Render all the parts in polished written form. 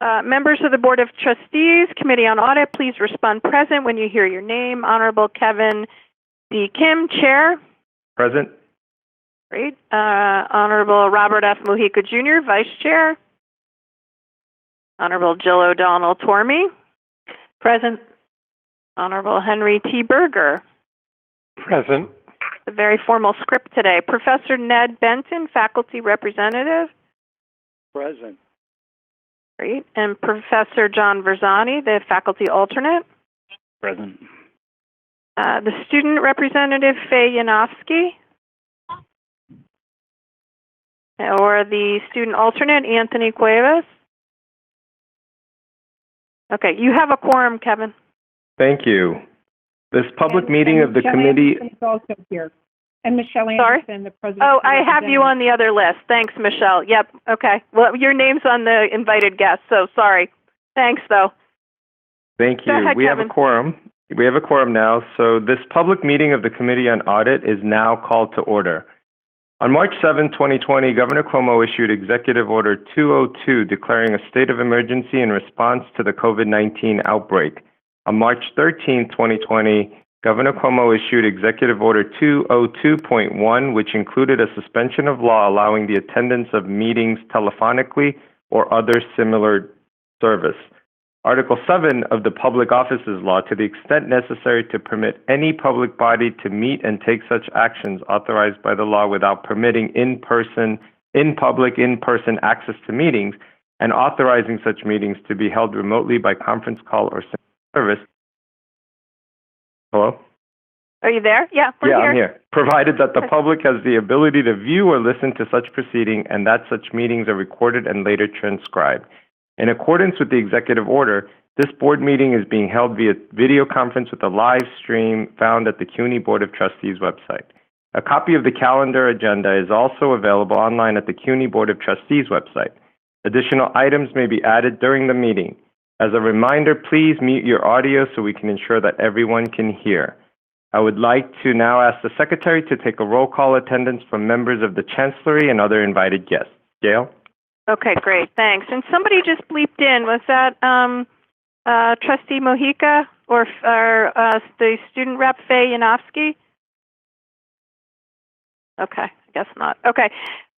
Members of the Board of Trustees, Committee on Audit, please respond present when you hear your name. Honorable Kevin D. Kim, Chair. Present. Great. Honorable Robert F. Mujica, Jr., Vice Chair. Honorable Jill O'Donnell Tormey. Present. Honorable Henry T. Berger. Present. A very formal script today. Professor Ned Benton, Faculty Representative. Present. Great. And Professor John Verzani, the Faculty Alternate. Present. The Student Representative, Faye Yanofsky. Or the Student Alternate, Anthony Cuevas. Okay, you have a quorum, Kevin. Thank you. This public meeting of the Michelle committee... Anderson is also here. And Michelle Sorry? Anderson, the president. Oh, I have you on the other list. Thanks, Michelle. Yep, okay. Well, your name's on the invited guest, so sorry. Thanks, though. Thank you. Go ahead, we have Kevin. a quorum. We have a quorum now. So this public meeting of the Committee on Audit is now called to order. On March 7, 2020, Governor Cuomo issued Executive Order 202 declaring a state of emergency in response to the COVID-19 outbreak. On March 13, 2020, Governor Cuomo issued Executive Order 202.1, which included a suspension of law allowing the attendance of meetings telephonically or other similar service. Article 7 of the Public Offices Law, to the extent necessary to permit any public body to meet and take such actions authorized by the law without permitting in-person access to meetings and authorizing such meetings to be held remotely by conference call or service. Hello? Are you there? Yeah, we're here. I'm here. Provided that the public has the ability to view or listen to such proceeding and that such meetings are recorded and later transcribed. In accordance with the executive order, this board meeting is being held via video conference with a live stream found at the CUNY Board of Trustees website. A copy of the calendar agenda is also available online at the CUNY Board of Trustees website. Additional items may be added during the meeting. As a reminder, please mute your audio so we can ensure that everyone can hear. I would like to now ask the Secretary to take a roll call attendance from members of the Chancellery and other invited guests. Gail? Okay, great, thanks. And somebody just bleeped in. Was that Trustee Mojica or the student rep, Faye Yanofsky? Okay, I guess not. Okay.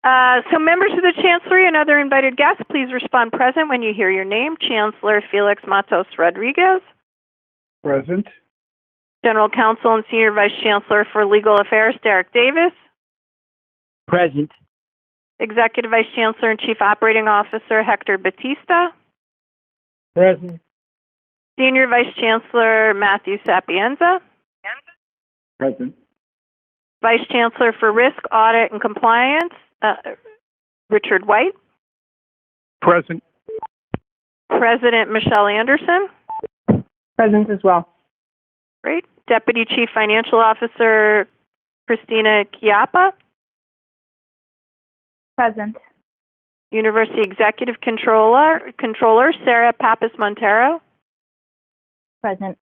So members of the Chancellery and other invited guests, please respond present when you hear your name. Chancellor Felix Matos Rodriguez. Present. General Counsel and Senior Vice Chancellor for Legal Affairs, Derek Davis. Present. Executive Vice Chancellor and Chief Operating Officer, Hector Batista. Present. Senior Vice Chancellor, Matthew Sapienza. Present. Vice Chancellor for Risk, Audit, and Compliance, Richard White. Present. President Michelle Anderson. Present as well. Great. Deputy Chief Financial Officer, Christina Chiappa. Present. University Executive Controller, Sarah Pappas Montero. Present.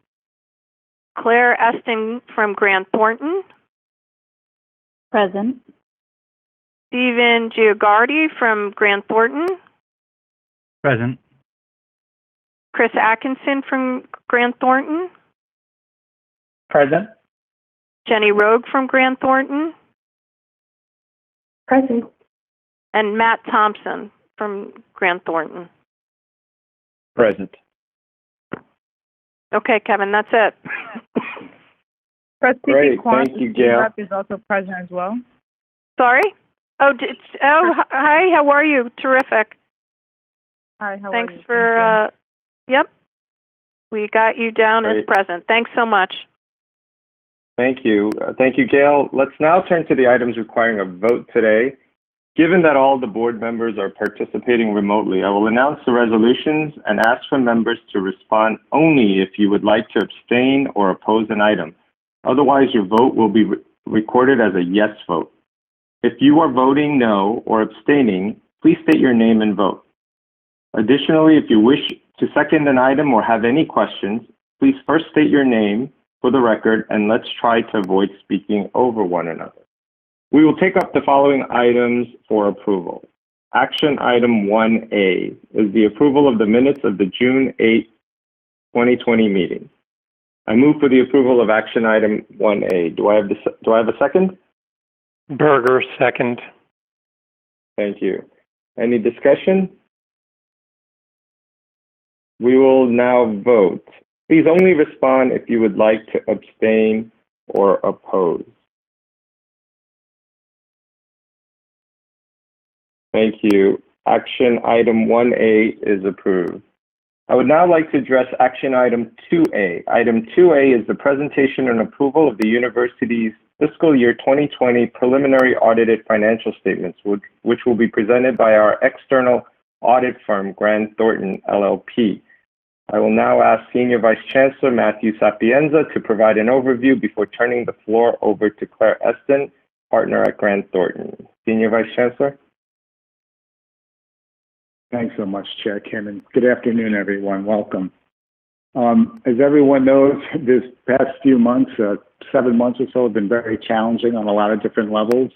Claire Eston from Grant Thornton. Present. Stephen Giugardi from Grant Thornton. Present. Chris Atkinson from Grant Thornton. Present. Jenny Rogue from Grant Thornton. Present. And Matt Thompson from Grant Thornton. Present. Okay, Kevin, that's it. Trustee Great, Kwan, thank you, the Gail. rep, is also present as well. Sorry? Hi, how are you? Terrific. Hi, how Thanks are you? for, yep. We got you down as Great. present. Thanks so much. Thank you. Thank you, Gail. Let's now turn to the items requiring a vote today. Given that all the board members are participating remotely, I will announce the resolutions and ask for members to respond only if you would like to abstain or oppose an item. Otherwise, your vote will be recorded as a yes vote. If you are voting no or abstaining, please state your name and vote. Additionally, if you wish to second an item or have any questions, please first state your name for the record, and let's try to avoid speaking over one another. We will take up the following items for approval. Action item 1A is the approval of the minutes of the June 8, 2020 meeting. I move for the approval of action item 1A. Do I have a second? Berger, second. Thank you. Any discussion? We will now vote. Please only respond if you would like to abstain or oppose. Thank you. Action item 1A is approved. I would now like to address action item 2A. Item 2A is the presentation and approval of the university's fiscal year 2020 preliminary audited financial statements, which will be presented by our external audit firm, Grant Thornton LLP. I will now ask Senior Vice Chancellor Matthew Sapienza to provide an overview before turning the floor over to Claire Eston, partner at Grant Thornton. Senior Vice Chancellor? Thanks so much, Chair Kim, and good afternoon, everyone. Welcome. As everyone knows, this past few months, 7 months or so, have been very challenging on a lot of different levels.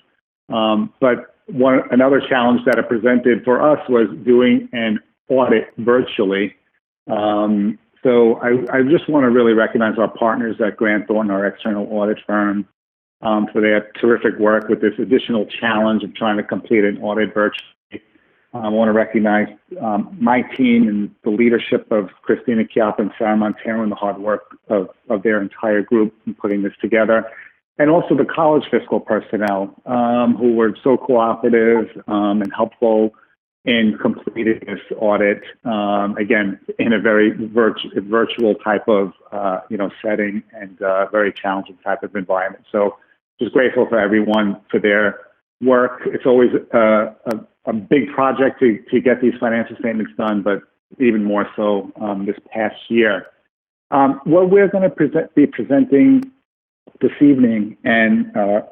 But another challenge that it presented for us was doing an audit virtually. So I just want to really recognize our partners at Grant Thornton, our external audit firm, for their terrific work with this additional challenge of trying to complete an audit virtually. I want to recognize my team and the leadership of Christina Chiappa and Sarah Montero and the hard work of their entire group in putting this together. And also the college fiscal personnel who were so cooperative and helpful in completing this audit, again, in a very virtual type of setting and very challenging type of environment. So just grateful for everyone for their work. It's always a big project to get these financial statements done, but even more so this past year. What we're going to be presenting this evening, and our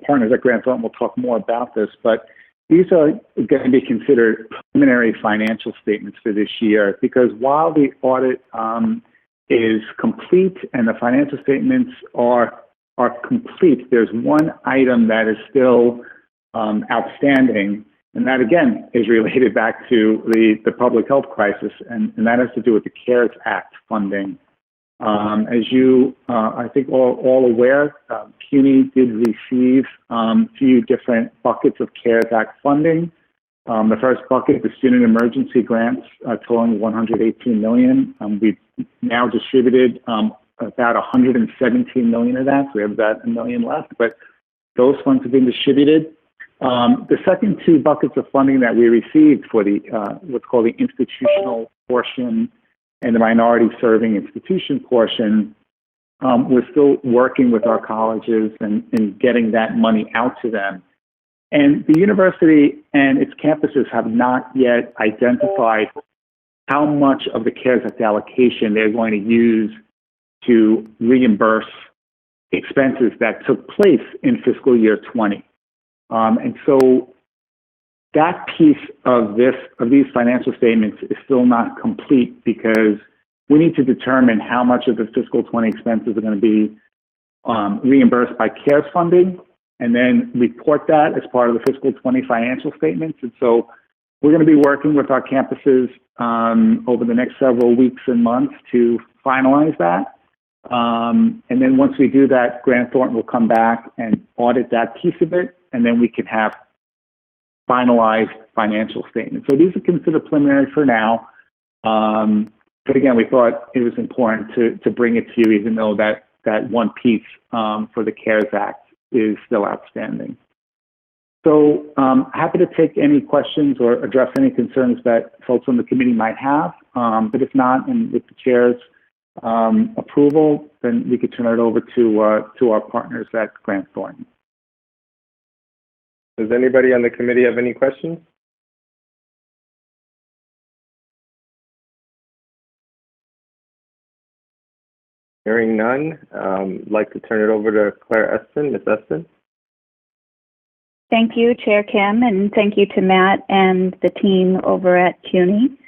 partners at Grant Thornton will talk more about this, but these are going to be considered preliminary financial statements for this year, because while the audit is complete and the financial statements are complete, there's one item that is still outstanding, and that again is related back to the public health crisis, and that has to do with the CARES Act funding. As you, I think, all aware, CUNY did receive a few different buckets of CARES Act funding. The first bucket, the student emergency grants, totaling $118 million. We've now distributed about $117 million of that, so we have about $1 million left, but those funds have been distributed. The second two buckets of funding that we received for the what's called the institutional portion and the minority serving institution portion, we're still working with our colleges and getting that money out to them. And the university and its campuses have not yet identified how much of the CARES Act allocation they're going to use to reimburse expenses that took place in fiscal year 20. And so that piece of these financial statements is still not complete, because we need to determine how much of the fiscal 20 expenses are going to be reimbursed by CARES funding, and then report that as part of the fiscal 20 financial statements. And so we're going to be working with our campuses over the next several weeks and months to finalize that. And then once we do that, Grant Thornton will come back and audit that piece of it, and then we can have finalized financial statements. So these are considered preliminary for now. But again, we thought it was important to bring it to you, even though that one piece for the CARES Act is still outstanding. So happy to take any questions or address any concerns that folks on the committee might have. But if not, and with the chair's approval, then we could turn it over to our partners at Grant Thornton. Does anybody on the committee have any questions? Hearing none, I'd like to turn it over to Claire Eston. Ms. Eston? Thank you, Chair Kim, and thank you to Matt and the team over at CUNY.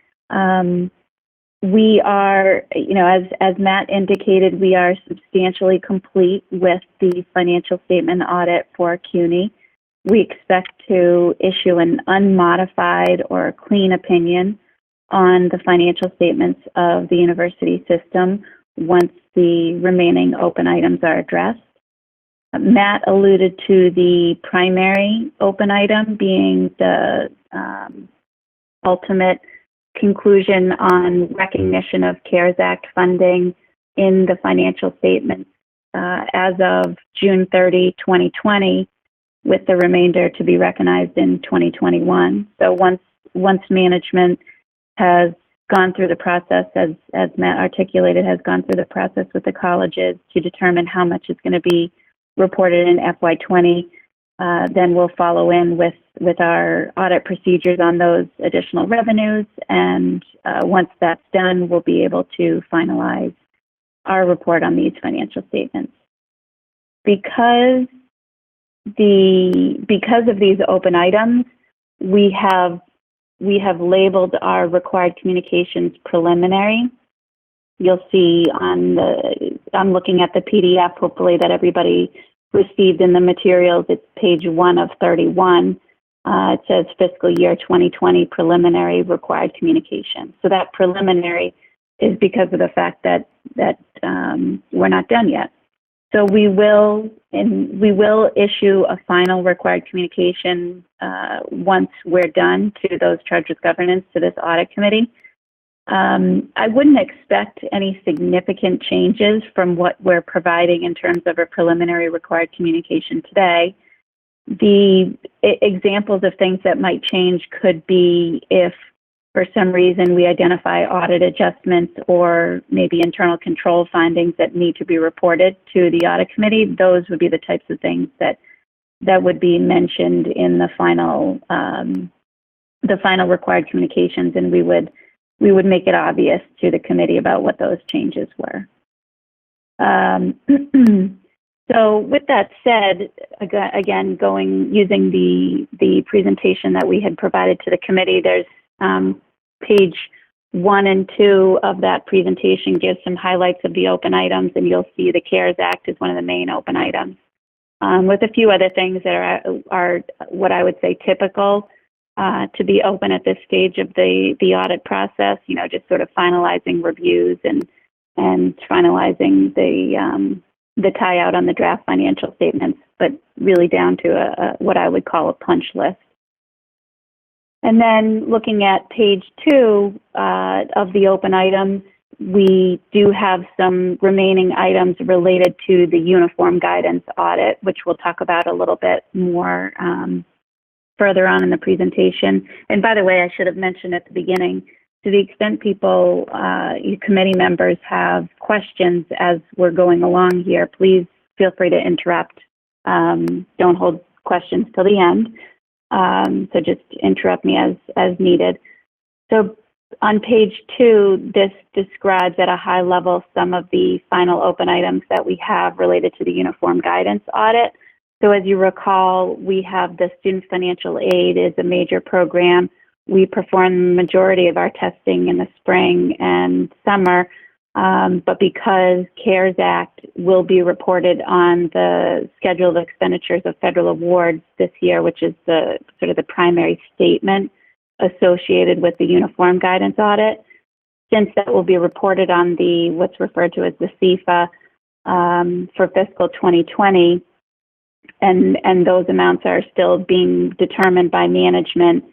We are, as Matt indicated, we are substantially complete with the financial statement audit for CUNY. we expect to issue an unmodified or clean opinion on the financial statements of the university system once the remaining open items are addressed. Matt alluded to the primary open item being the ultimate conclusion on recognition of CARES Act funding in the financial statements as of June 30, 2020, with the remainder to be recognized in 2021. So once management has gone through the process, as Matt articulated, has gone through the process with the colleges to determine how much is going to be reported in FY20, then we'll follow in with our audit procedures on those additional revenues. And once that's done, we'll be able to finalize our report on these financial statements. Because of these open items, we have labeled our required communications preliminary. You'll see I'm looking at the PDF, hopefully, that everybody received in the materials. It's page 1 of 31. It says fiscal year 2020 preliminary required communication. So that preliminary is because of the fact that we're not done yet. So we will issue a final required communication once we're done to those charged with governance, to this audit committee. I wouldn't expect any significant changes from what we're providing in terms of a preliminary required communication today. The examples of things that might change could be if, for some reason, we identify audit adjustments or maybe internal control findings that need to be reported to the audit committee. Those would be the types of things that would be mentioned in the final required communications, and we would make it obvious to the committee about what those changes were. So with that said, again, using the presentation that we had provided to the committee, there's page 1 and 2 of that presentation gives some highlights of the open items, and you'll see the CARES Act is one of the main open items, with a few other things that are what I would say typical to be open at this stage of the audit process. You know, just sort of finalizing reviews and finalizing the tie out on the draft financial statements, but really down to what I would call a punch list. And then looking at page 2 of the open items, we do have some remaining items related to the uniform guidance audit, which we'll talk about a little bit more further on in the presentation. And by the way, I should have mentioned at the beginning, to the extent people, committee members have questions as we're going along here, please feel free to interrupt. Don't hold questions till the end. So just interrupt me as needed. So on page 2, this describes at a high level some of the final open items that we have related to the uniform guidance audit. So as you recall, we have the student financial aid is a major program. We perform the majority of our testing in the spring and summer, but because CARES Act will be reported on the schedule of expenditures of federal awards this year, which is the sort of the primary statement associated with the uniform guidance audit, since that will be reported on the what's referred to as the CFA for fiscal 2020, and those amounts are still being determined by management.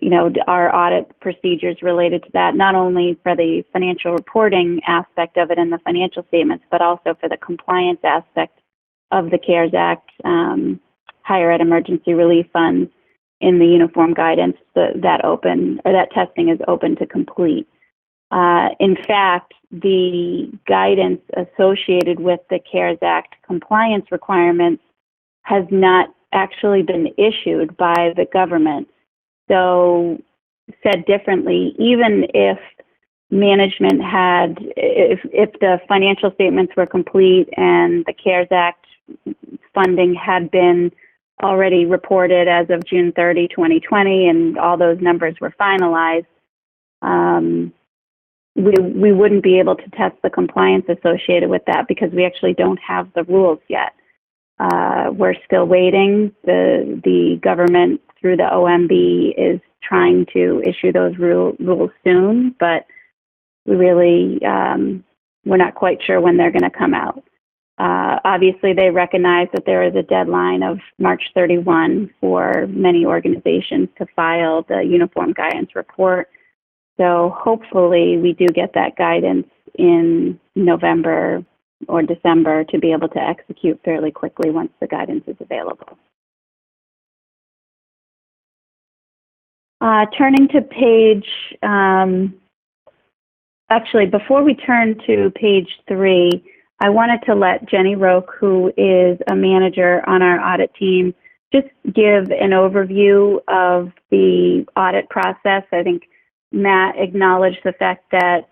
You know, our audit procedures related to that, not only for the financial reporting aspect of it in the financial statements, but also for the compliance aspect of the CARES Act, higher ed emergency relief funds in the uniform guidance. That testing is open to complete. In fact, the guidance associated with the CARES Act compliance requirements has not actually been issued by the government. So said differently, even if management had, if the financial statements were complete and the CARES Act funding had been already reported as of June 30, 2020, and all those numbers were finalized, we wouldn't be able to test the compliance associated with that because we actually don't have the rules yet. we're still waiting. The government through the OMB is trying to issue those rules soon, but we really, we're not quite sure when they're going to come out. Obviously, they recognize that there is a deadline of March 31 for many organizations to file the Uniform Guidance Report. So hopefully we do get that guidance in November or December to be able to execute fairly quickly once the guidance is available. Turning to page, actually, before we turn to page 3, I wanted to let Jenny Roque, who is a manager on our audit team, just give an overview of the audit process. I think Matt acknowledged the fact that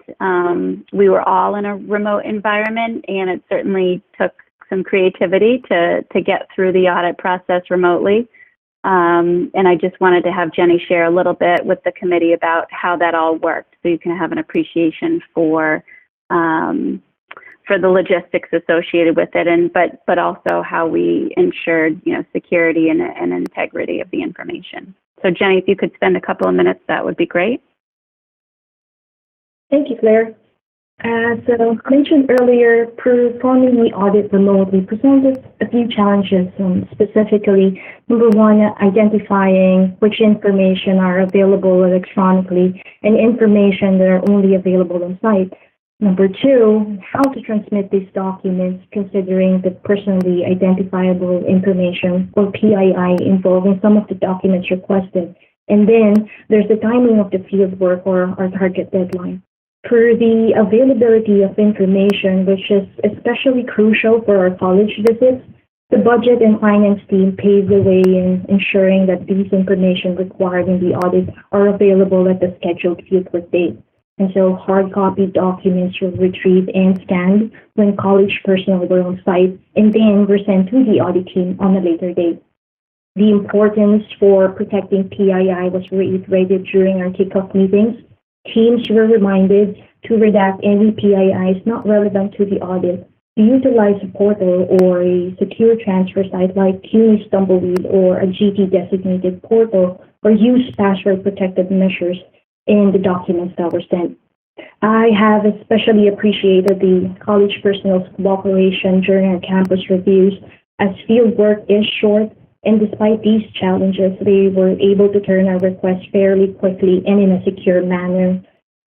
we were all in a remote environment, and it certainly took some creativity to get through the audit process remotely. And I just wanted to have Jenny share a little bit with the committee about how that all worked, so you can have an appreciation for the logistics associated with it, and but also how we ensured, you know, security and integrity of the information. So Jenny, if you could spend a couple of minutes, that would be great. Thank you, Claire. As mentioned earlier, performing the audit remotely presented a few challenges, specifically, number one, identifying which information are available electronically and information that are only available on site. Number two, how to transmit these documents considering the personally identifiable information, or PII, involved in some of the documents requested. And then there's the timing of the field work, or our target deadline. For the availability of information, which is especially crucial for our college visits, the budget and finance team paved the way in ensuring that these information required in the audit are available at the scheduled fieldwork date. And so hard copy documents were retrieved and scanned when college personnel were on site, and then were sent to the audit team on a later date. The importance for protecting PII was reiterated during our kickoff meetings. Teams were reminded to redact any PIIs not relevant to the audit, to utilize a portal or a secure transfer site like CUNY's Tumbleweed or a GT-designated portal, or use password-protected measures in the documents that were sent. I have especially appreciated the college personnel's cooperation during our campus reviews, as field work is short, and despite these challenges, they were able to turn our requests fairly quickly and in a secure manner.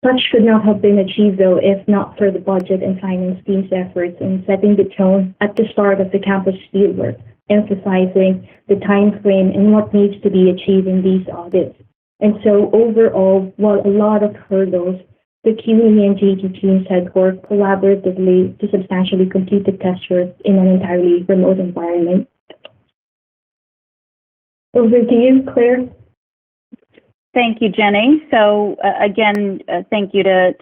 Such could not have been achieved, though, if not for the budget and finance team's efforts in setting the tone at the start of the campus fieldwork, emphasizing the time frame and what needs to be achieved in these audits. And so overall, while a lot of hurdles, the CUNY and GT teams had worked collaboratively to substantially complete the test work in an entirely remote environment. Over to you, Claire. Thank you, Jenny. So again, thank you to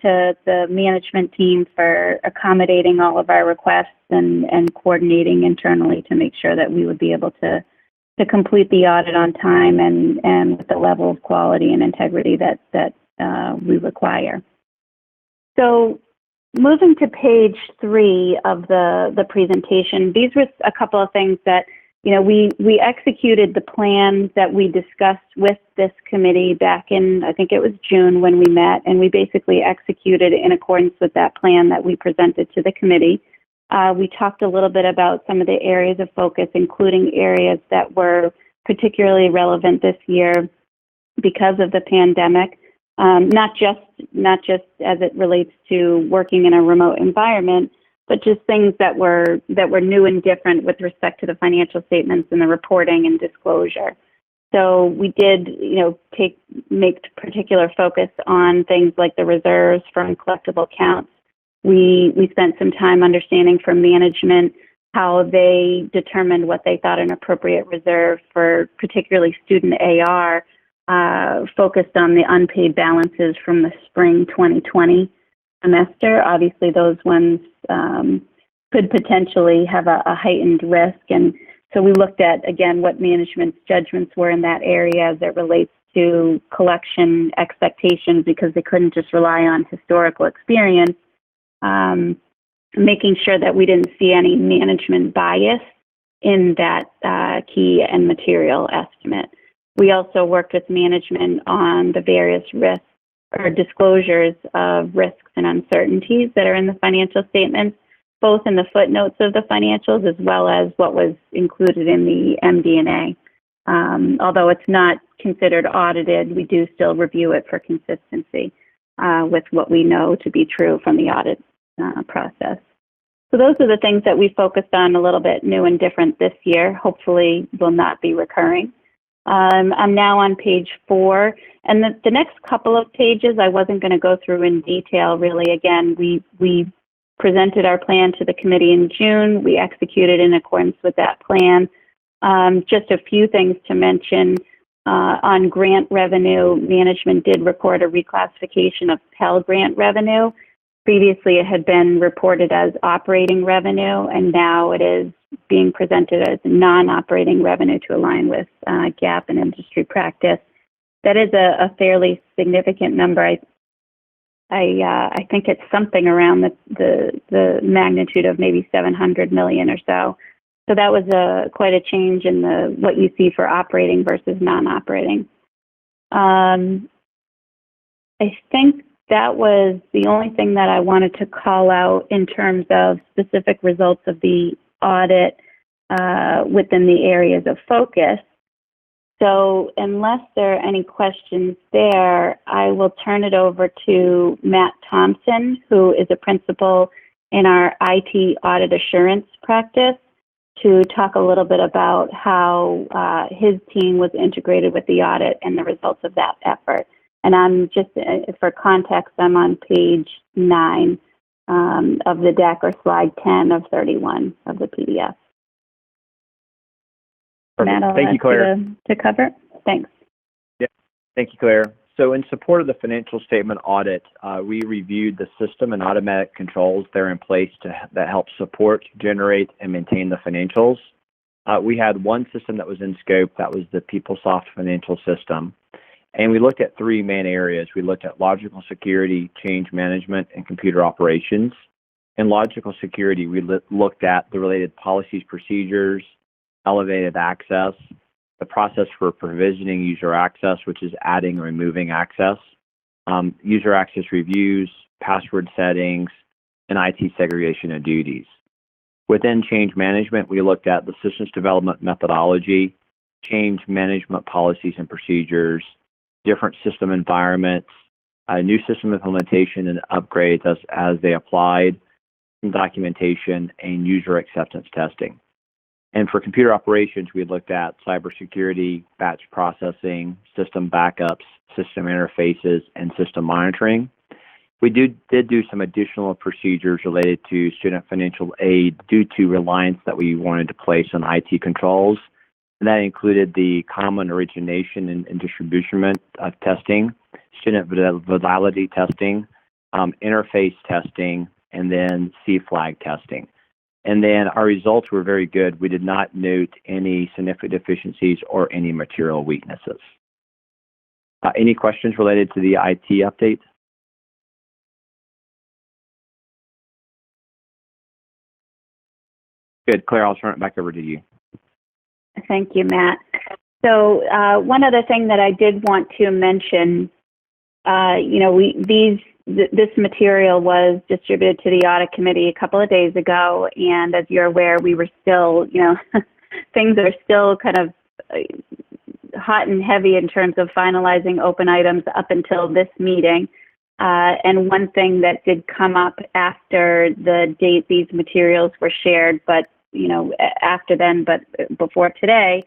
the management team for accommodating all of our requests and coordinating internally to make sure that we would be able to complete the audit on time and with the level of quality and integrity that we require. So moving to page 3 of the presentation, these were a couple of things that, you know, we executed the plan that we discussed with this committee back in, I think it was June when we met, and we basically executed in accordance with that plan that we presented to the committee. We talked a little bit about some of the areas of focus, including areas that were particularly relevant this year because of the pandemic, not just as it relates to working in a remote environment, but just things that were new and different with respect to the financial statements and the reporting and disclosure. So we did, you know, make particular focus on things like the reserves from collectible accounts. We spent some time understanding from management how they determined what they thought an appropriate reserve for particularly student AR, focused on the unpaid balances from the spring 2020 semester. Obviously, those ones could potentially have a heightened risk. And so we looked at, again, what management's judgments were in that area as it relates to collection expectations, because they couldn't just rely on historical experience, making sure that we didn't see any management bias in that key and material estimate. We also worked with management on the various risks or disclosures of risks and uncertainties that are in the financial statements, both in the footnotes of the financials as well as what was included in the MD&A. Although it's not considered audited, we do still review it for consistency with what we know to be true from the audit process. So those are the things that we focused on a little bit new and different this year, hopefully will not be recurring. I'm now on page 4, and the next couple of pages I wasn't going to go through in detail really. Again, we presented our plan to the committee in June. We executed in accordance with that plan. Just a few things to mention. On grant revenue, management did record a reclassification of Pell Grant revenue. Previously, it had been reported as operating revenue, and now it is being presented as non-operating revenue to align with GAAP and industry practice. That is a fairly significant number. I think it's something around the magnitude of maybe 700 million or so. So that was quite a change in what you see for operating versus non-operating. I think that was the only thing that I wanted to call out in terms of specific results of the audit within the areas of focus. So unless there are any questions there, I will turn it over to Matt Thompson, who is a principal in our IT audit assurance practice, to talk a little bit about how his team was integrated with the audit and the results of that effort. And I'm just, for context, I'm on page 9 of the deck, or slide 10 of 31 of the PDF. Matt, I'll Thank you, Claire. to cover. Thanks. Yeah, thank you, Claire. So in support of the financial statement audit, we reviewed the system and automatic controls that are in place that help support, generate, and maintain the financials. We had one system that was in scope, that was the PeopleSoft financial system. And we looked at 3 main areas. We looked at logical security, change management, and computer operations. In logical security, we looked at the related policies, procedures, elevated access, the process for provisioning user access, which is adding or removing access, user access reviews, password settings, and IT segregation of duties. Within change management, we looked at the systems development methodology, change management policies and procedures, different system environments, new system implementation and upgrades as they applied, documentation, and user acceptance testing. And for computer operations, we looked at cybersecurity, batch processing, system backups, system interfaces, and system monitoring. We did do some additional procedures related to student financial aid due to reliance that we wanted to place on IT controls. And that included the common origination and distribution of testing, student validity testing, interface testing, and then C-flag testing. And then our results were very good. We did not note any significant deficiencies or any material weaknesses. Any questions related to the IT update? Good. Claire, I'll turn it back over to you. Thank you, Matt. So one other thing that I did want to mention, this material was distributed to the audit committee a couple of days ago, and as you're aware, we were still, things are still kind of hot and heavy in terms of finalizing open items up until this meeting. And one thing that did come up after the date these materials were shared, but after then, but before today,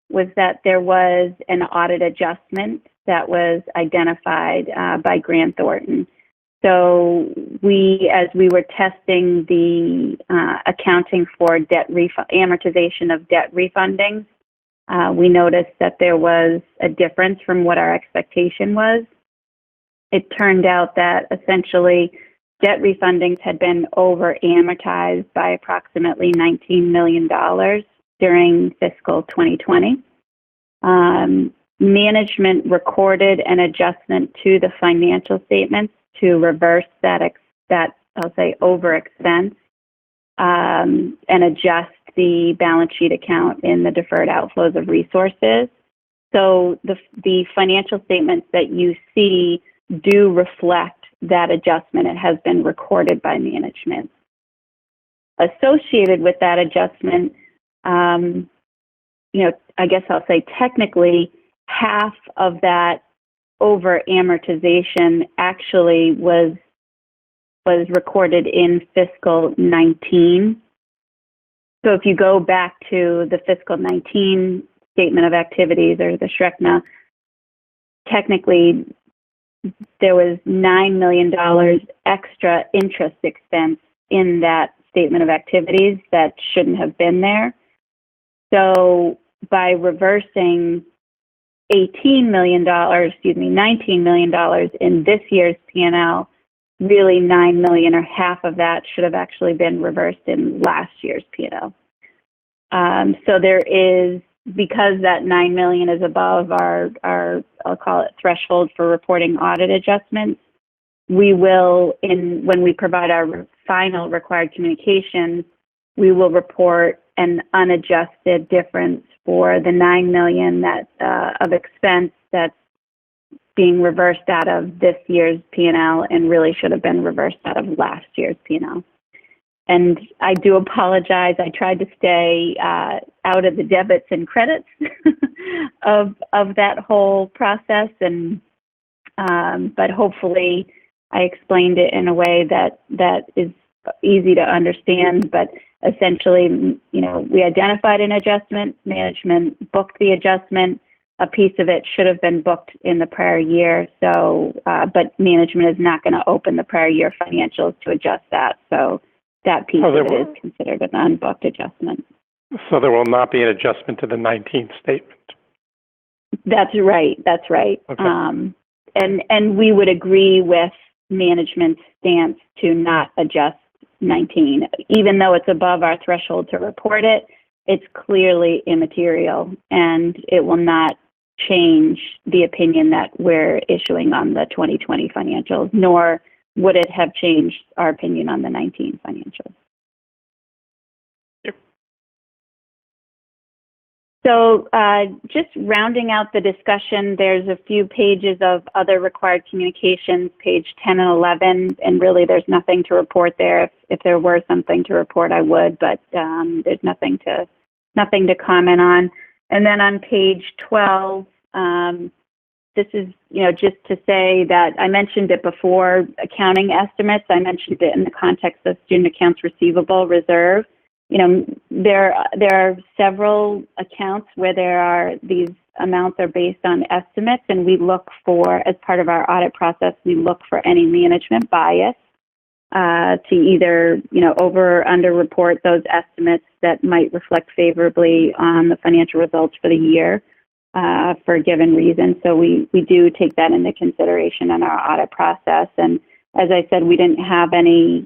was that there was an audit adjustment that was identified by Grant Thornton. So as we were testing the accounting for amortization of debt refundings, we noticed that there was a difference from what our expectation was. It turned out that essentially debt refundings had been over-amortized by approximately $19 million during fiscal 2020. Management recorded an adjustment to the financial statements to reverse that I'll say, over expense. and adjust the balance sheet account in the deferred outflows of resources. So the financial statements that you see do reflect that adjustment. It has been recorded by management. Associated with that adjustment, I guess I'll say technically, half of that over amortization actually was recorded in fiscal 19. So if you go back to the fiscal 19 statement of activities or the SHRECNA, technically there was $9 million extra interest expense in that statement of activities that shouldn't have been there. So by reversing $19 million in this year's P&L, really $9 million or half of that should have actually been reversed in last year's P&L. So there is, because that $9 million is above our I'll call it threshold for reporting audit adjustments, we will, when we provide our final required communications, we will report an unadjusted difference for the $9 million of expense that's being reversed out of this year's P&L and really should have been reversed out of last year's P&L. And I do apologize. I tried to stay out of the debits and credits of that whole process, and but hopefully I explained it in a way that is easy to understand. But essentially, we identified an adjustment, management booked the adjustment. A piece of it should have been booked in the prior year. So, but management is not going to open the prior year financials to adjust that. So that piece of it is considered an unbooked adjustment. So there will not be an adjustment to the 19th statement. That's right. That's right. Okay. And we would agree with management's stance to not adjust 19, even though it's above our threshold to report it. It's clearly immaterial, and it will not change the opinion that we're issuing on the 2020 financials, nor would it have changed our opinion on the 19 financials. Yep. So just rounding out the discussion, there's a few pages of other required communications, page 10 and 11, and really there's nothing to report there. If there were something to report, I would, but there's nothing to comment on. And then on page 12, this is, just to say that I mentioned it before, accounting estimates. I mentioned it in the context of student accounts receivable reserve. There are several accounts where these amounts are based on estimates, and we look for, as part of our audit process, we look for any management bias to either, over or under report those estimates that might reflect favorably on the financial results for the year for a given reason. So we do take that into consideration in our audit process. And as I said, we didn't have any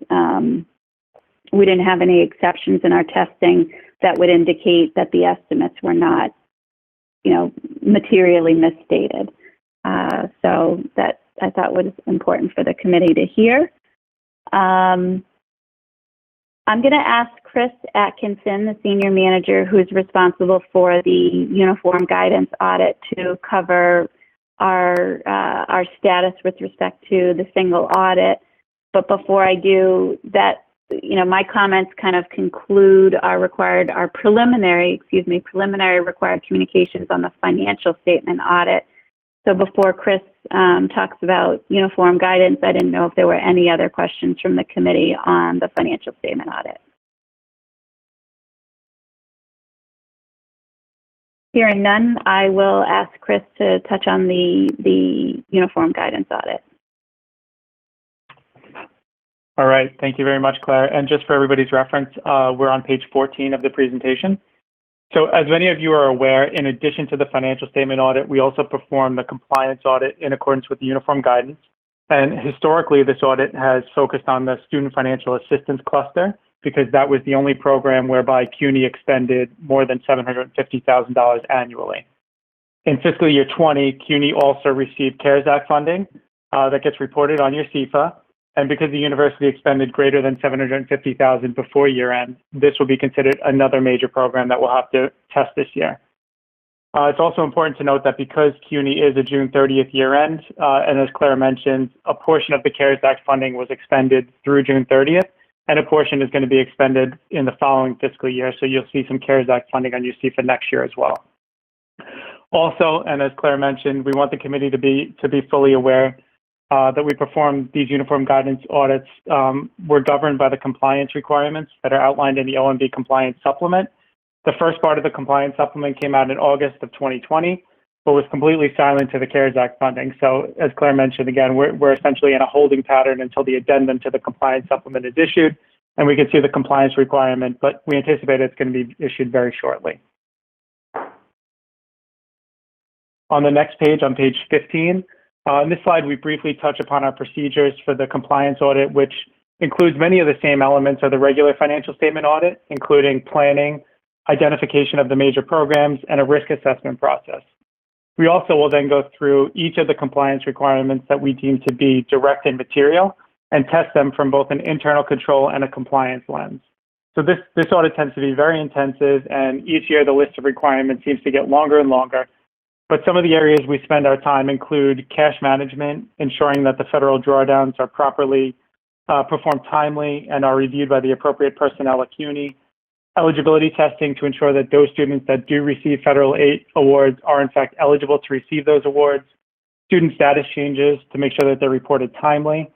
exceptions in our testing that would indicate that the estimates were not, materially misstated. So that I thought was important for the committee to hear. I'm going to ask Chris Atkinson, the senior manager who's responsible for the uniform guidance audit, to cover our status with respect to the single audit. But before I do that, my comments kind of conclude our preliminary required communications on the financial statement audit. So before Chris talks about uniform guidance, I didn't know if there were any other questions from the committee on the financial statement audit. Hearing none, I will ask Chris to touch on the uniform guidance audit. All right, thank you very much, Claire. And just for everybody's reference, we're on page 14 of the presentation. So as many of you are aware, in addition to the financial statement audit, we also perform the compliance audit in accordance with the uniform guidance. And historically, this audit has focused on the student financial assistance cluster, because that was the only program whereby CUNY expended more than $750,000 annually. In fiscal year 20, CUNY also received CARES Act funding that gets reported on your CFA. And because the university expended greater than $750,000 before year end, this will be considered another major program that we'll have to test this year. It's also important to note that because CUNY is a June 30th year end, and as Claire mentioned, a portion of the CARES Act funding was expended through June 30th, and a portion is going to be expended in the following fiscal year. So you'll see some CARES Act funding on your CFA next year as well. Also, and as Claire mentioned, we want the committee to be fully aware that we perform these uniform guidance audits. We're governed by the compliance requirements that are outlined in the OMB compliance supplement. The first part of the compliance supplement came out in August of 2020, but was completely silent to the CARES Act funding. So as Claire mentioned, again, we're essentially in a holding pattern until the addendum to the compliance supplement is issued, and we can see the compliance requirement, but we anticipate it's going to be issued very shortly. On the next page, on page 15, on this slide, we briefly touch upon our procedures for the compliance audit, which includes many of the same elements of the regular financial statement audit, including planning, identification of the major programs, and a risk assessment process. We also will then go through each of the compliance requirements that we deem to be direct and material and test them from both an internal control and a compliance lens. So this audit tends to be very intensive, and each year the list of requirements seems to get longer and longer. But some of the areas we spend our time include cash management, ensuring that the federal drawdowns are properly performed timely and are reviewed by the appropriate personnel at CUNY, eligibility testing to ensure that those students that do receive federal aid awards are in fact eligible to receive those awards, student status changes to make sure that they're reported timely.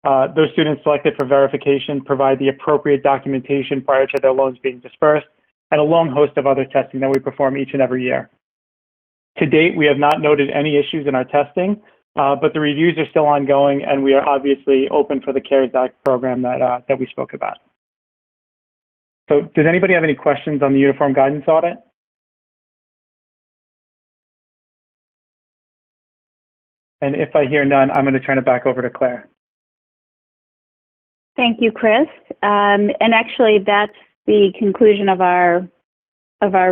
Those students selected for verification provide the appropriate documentation prior to their loans being dispersed, and a long host of other testing that we perform each and every year. To date, we have not noted any issues in our testing, but the reviews are still ongoing, and we are obviously open for the CARES Act program that we spoke about. So does anybody have any questions on the uniform guidance audit? And if I hear none, I'm going to turn it back over to Claire. Thank you, Chris. And actually, that's the conclusion of our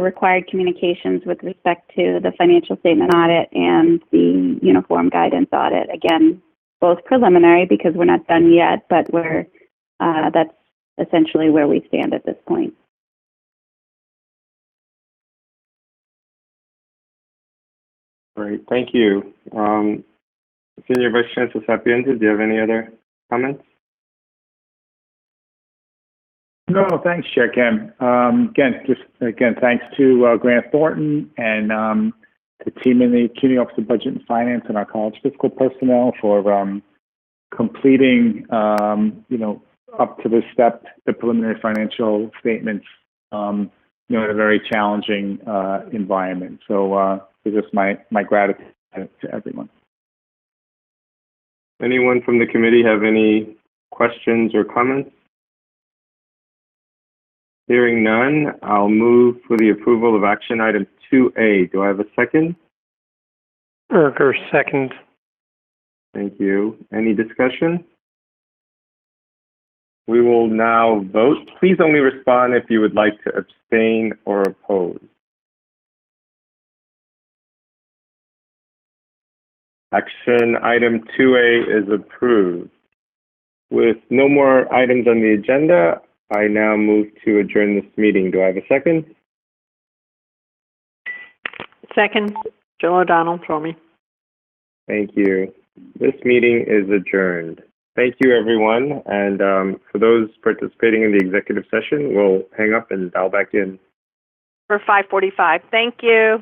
required communications with respect to the financial statement audit and the uniform guidance audit. Again, both preliminary because we're not done yet, but that's essentially where we stand at this point. Great, thank you. Senior Vice Chancellor Sapienza, do you have any other comments? No, thanks, Chair Kim. Again, thanks to Grant Thornton and the team in the CUNY Office of Budget and Finance and our college fiscal personnel for completing, up to this step, the preliminary financial statements, in a very challenging environment. So, just my gratitude to everyone. Anyone from the committee have any questions or comments? Hearing none, I'll move for the approval of action item 2A. Do I have a second? Erger, second. Thank you. Any discussion? We will now vote. Please only respond if you would like to abstain or oppose. Action item 2A is approved. With no more items on the agenda, I now move to adjourn this meeting. Do I have a second? Second, Jill O'Donnell, me. Thank you. This meeting is adjourned. Thank you, everyone. And for those participating in the executive session, we'll hang up and dial back in. For 5:45. Thank you.